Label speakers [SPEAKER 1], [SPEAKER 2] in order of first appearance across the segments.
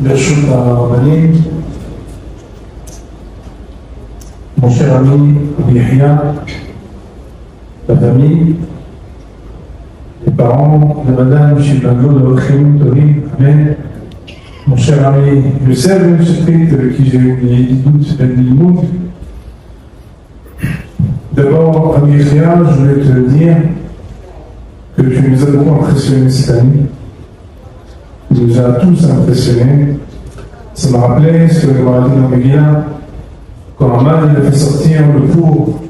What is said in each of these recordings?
[SPEAKER 1] ברשות הרבנים, mon cher ami Myria, la famille, les parents de Madame Chibango de Ochim, Tori, Amen, mon cher ami Youssef Bencheprit, avec qui j'ai eu des doutes et des limoutes. D'abord, Myria, je voulais te dire que tu nous as beaucoup impressionnés cette année. Tu nous as tous impressionnés. Ça m'a rappelé ce que m'a dit dans Megillah, quand Aman il a fait sortir le cours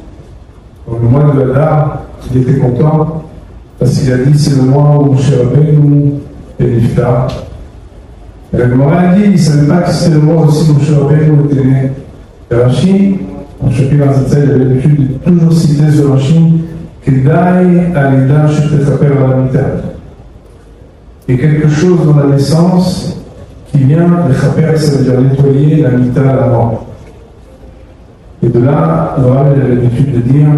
[SPEAKER 1] dans le mois de Hadar, il était content parce qu'il a dit c'est le mois où Moshe Rabbeinu est niftar. Et la Gemara a dit il ne savait pas que c'était le mois aussi où Moshe Rabbeinu était né. Et Rashi, en chapitre Zatzal, il avait l'habitude de toujours citer ce Rashi Kedai Alida Shetechaper Alamita. Il y a quelque chose dans la naissance qui vient de chaper, ça veut dire nettoyer la mita à la mort. Et de là, Noël a l'habitude de dire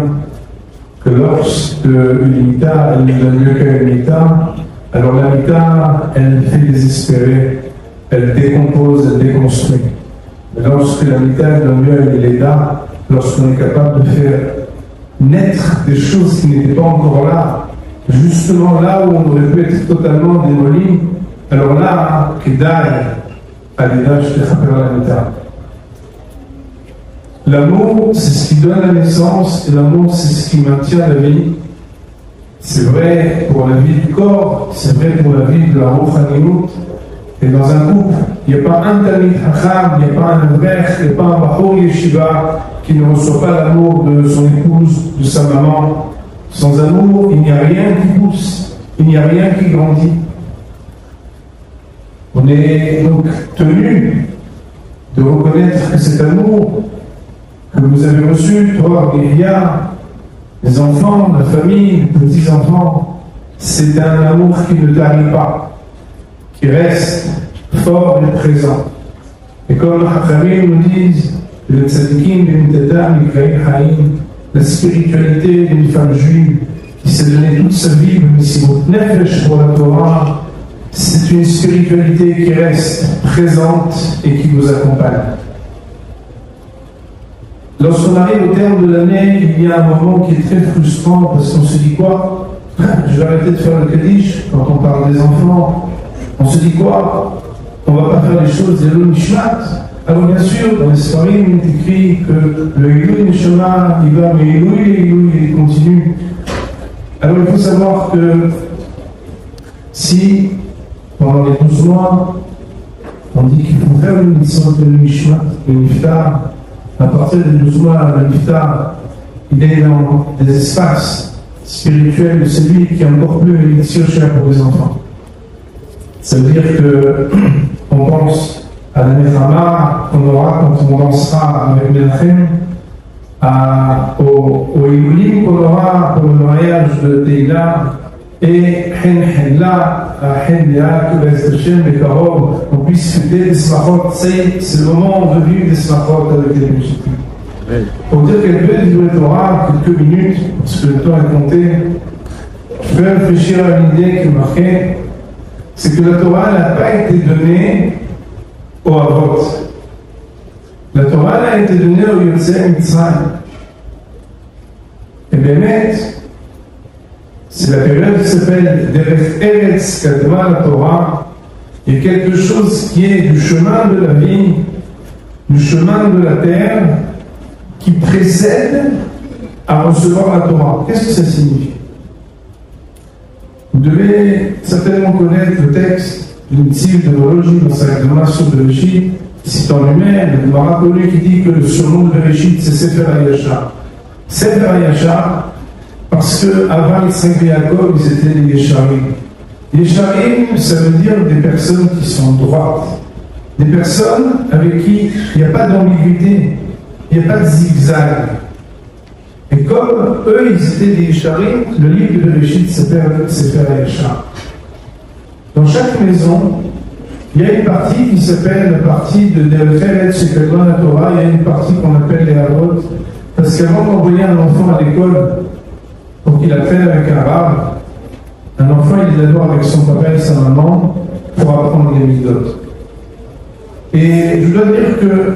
[SPEAKER 1] que lorsque une mita, elle ne donne mieux qu'une mita, alors la mita, elle fait désespérer, elle décompose, elle déconstruit. Mais lorsque la mita, elle donne mieux, elle est là, lorsqu'on est capable de faire naître des choses qui n'étaient pas encore là, justement là où on aurait pu être totalement démoli, alors là, Kedai, Alida, je te rappelle la mita. L'amour, c'est ce qui donne la naissance, et l'amour, c'est ce qui maintient la vie. C'est vrai pour la vie du corps, c'est vrai pour la vie de la Rouhaniout. Et dans un couple, il n'y a pas un Talmid Chacham, il n'y a pas un Avrech, il n'y a pas un Bachor Yeshiva qui ne reçoit pas l'amour de son épouse, de sa maman. Sans amour, il n'y a rien qui pousse, il n'y a rien qui grandit. On est donc tenu de reconnaître que cet amour que vous avez reçu, toi, Myria, les enfants, la famille, les petits-enfants, c'est un amour qui ne tarit pas, qui reste fort et présent. Et comme les Chachamim nous disent, le tzadikim, la spiritualité d'une femme juive qui s'est donnée toute sa vie, nefesh pour la Torah, c'est une spiritualité qui reste présente et qui vous accompagne. Lorsqu'on arrive au terme de l'année, il y a un moment qui est très frustrant parce qu'on se dit quoi? Je vais arrêter de faire le Kaddish quand on parle des enfants. On se dit quoi? On ne va pas faire les choses des Nishmat. Alors bien sûr, dans l'histoire, il est écrit que le Ilou Nishama, il va, mais Ilou, il continue. Alors il faut savoir que si, pendant les 12 mois, on dit qu'il faut faire une mission de Nishmat, de Niftar, à partir des 12 mois, le Niftar, il est dans des espaces spirituels de celui qui est encore plus élixir cher pour les enfants. Ça veut dire qu'on pense à la Nechama qu'on aura quand on dansera avec Menachem, au Ilulim qu'on aura pour le mariage de Teila, et Hen-Hen-La, Hen-Ya, que Bez Hashem, les Karov, on puisse fêter des smachot. C'est le moment où on veut vivre des smachot avec les musiques. Pour dire quelques livres de Torah, quelques minutes, parce que le temps est compté, je peux réfléchir à une idée qui est marquée, c'est que la Torah n'a pas été donnée au Avot. La Torah a été donnée au Yotzei Mitzrayim. Et Bémet, c'est la période qui s'appelle Derech Eretz Kadma la Torah. Il y a quelque chose qui est du chemin de la vie, du chemin de la terre, qui précède à recevoir la Torah. Qu'est-ce que ça signifie? Vous devez certainement connaître le texte d'une tzil de Vologie dans sa Gemara de Bereshit, citant lui-même, le Gemara connu qui dit que le surnom de Bereshit c'est Sefer HaYashar. Sefer HaYashar, parce qu'avant Yitzhak et Yaakov, ils étaient des Yesharim. Yesharim, ça veut dire des personnes qui sont droites, des personnes avec qui il n'y a pas d'ambiguïté, il n'y a pas de zigzag. Et comme eux, ils étaient des Yesharim, le livre de Bereshit s'appelle Sefer HaYashar. Dans chaque maison, il y a une partie qui s'appelle la partie de Derech Eretz Shekadma la Torah, il y a une partie qu'on appelle les Havot, parce qu'avant d'envoyer un enfant à l'école pour qu'il apprenne avec un rave, Un enfant, il est d'abord avec son papa et sa maman pour apprendre les mitzvot. Et je dois dire que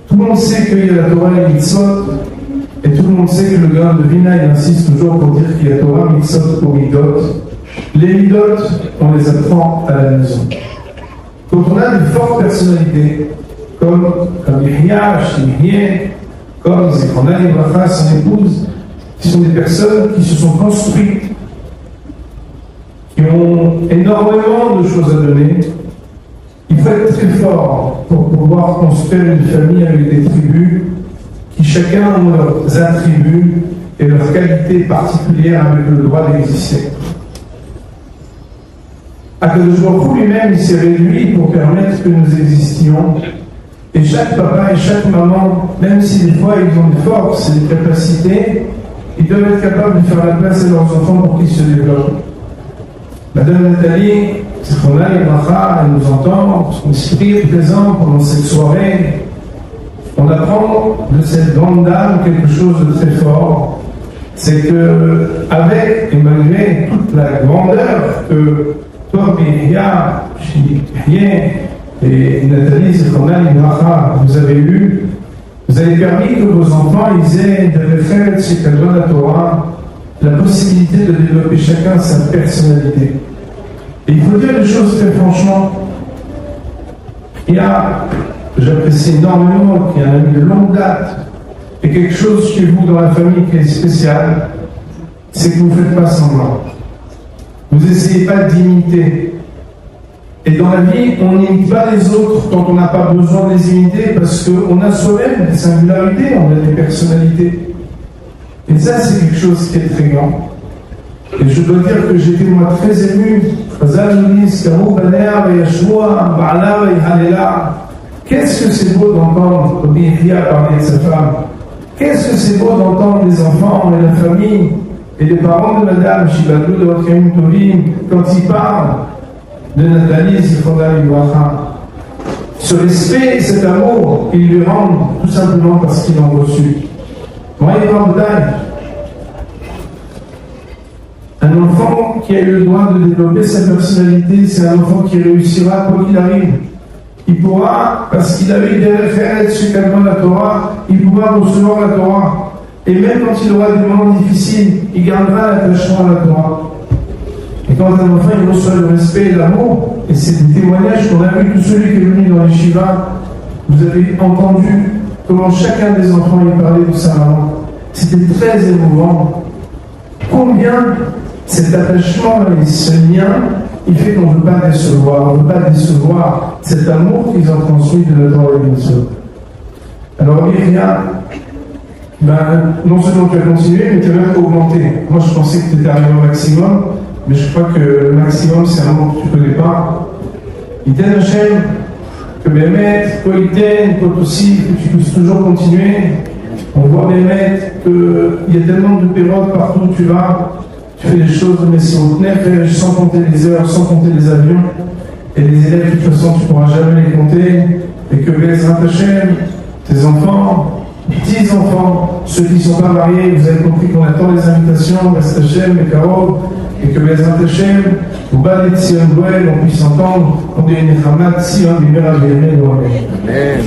[SPEAKER 1] tout le monde sait qu'il y a la Torah et les mitzvot, et tout le monde sait que le grain de Vina, il insiste toujours pour dire qu'il y a Torah, mitzvot ou midot. Les midot, on les apprend à la maison. Quand on a de fortes personnalités, comme Yahya, Shimhien, comme Zichronah Ibracha, son épouse, qui sont des personnes qui se sont construites, qui ont énormément de choses à donner, il faut être très fort pour pouvoir construire une famille avec des tribus qui chacun ont leurs attributs et leurs qualités particulières avec le droit d'exister. Akadosh Baruch Hu lui-même, il s'est réduit pour permettre que nous existions. Et chaque papa et chaque maman, même si des fois ils ont des forces et des capacités, ils doivent être capables de faire la place à leurs enfants pour qu'ils se développent. Madame Nathalie, elle nous entend, son esprit est présent pendant cette soirée. On apprend de cette grande dame quelque chose de très fort. C'est que, avec et malgré toute la grandeur que toi, Yahya, Shimhien et Nathalie, vous avez eu, vous avez permis que vos enfants ils aient de référer chez la Torah la possibilité de développer chacun sa personnalité. Et il faut dire des choses très franchement. J'apprécie énormément, qui est un ami de longue date, et quelque chose chez vous dans la famille qui est spécial, c'est que vous ne faites pas semblant. Vous n'essayez pas d'imiter. Et dans la vie, on n'imite pas les autres quand on n'a pas besoin de les imiter, parce qu'on a soi-même des singularités, on a des personnalités. Et ça, c'est quelque chose qui est très grand. Et je dois dire que j'étais moi très ému. Qu'est-ce que c'est beau d'entendre Yahya parler de sa femme. Qu'est-ce que c'est beau d'entendre les enfants et la famille et les parents de Madame Shibadou de votre Tovim quand ils parlent de Nathalie Zichronah Ibracha. Ce respect et cet amour, ils lui rendent tout simplement parce qu'ils l'ont reçu. Moi, il parle d'aide. Un enfant qui a eu le droit de développer sa personnalité, c'est un enfant qui réussira quoi qu'il arrive. Il pourra, parce qu'il a eu des références chez quelqu'un de la Torah, il pourra recevoir la Torah. Et même quand il aura des moments difficiles, il gardera l'attachement à la Torah. Et quand un enfant il reçoit le respect et l'amour, et c'est des témoignages qu'on a vu, tout celui qui est venu dans les Shiva, vous avez entendu comment chacun des enfants il parlait de sa maman. C'était très émouvant. Combien cet attachement et ce lien, il fait qu'on ne veut pas décevoir. On ne veut pas décevoir cet amour qu'ils ont transmis de notre organisation. Alors, Myriam, non seulement tu as continué, mais tu as même augmenté. Moi, je pensais que tu étais arrivé au maximum, mais je crois que le maximum, c'est un mot que tu ne connais pas. Il t'aide Hachem, que Bémet, Koïten, Kotoussi, que tu puisses toujours continuer. On voit Bémet qu'il y a tellement de périodes partout où tu vas. Tu fais des choses, mais sans compter les heures, sans compter les avions. Et les élèves, de toute façon, tu ne pourras jamais les compter. Et que Bezrat Hachem, tes enfants, petits-enfants, ceux qui ne sont pas mariés, vous avez compris qu'on attend les invitations, Bezrat Hachem et Karov, et que Bezrat Hachem, au bas des Tzion Goël, on puisse entendre qu'on est une Nechama Tzion, Bimera B'Yameh Amen.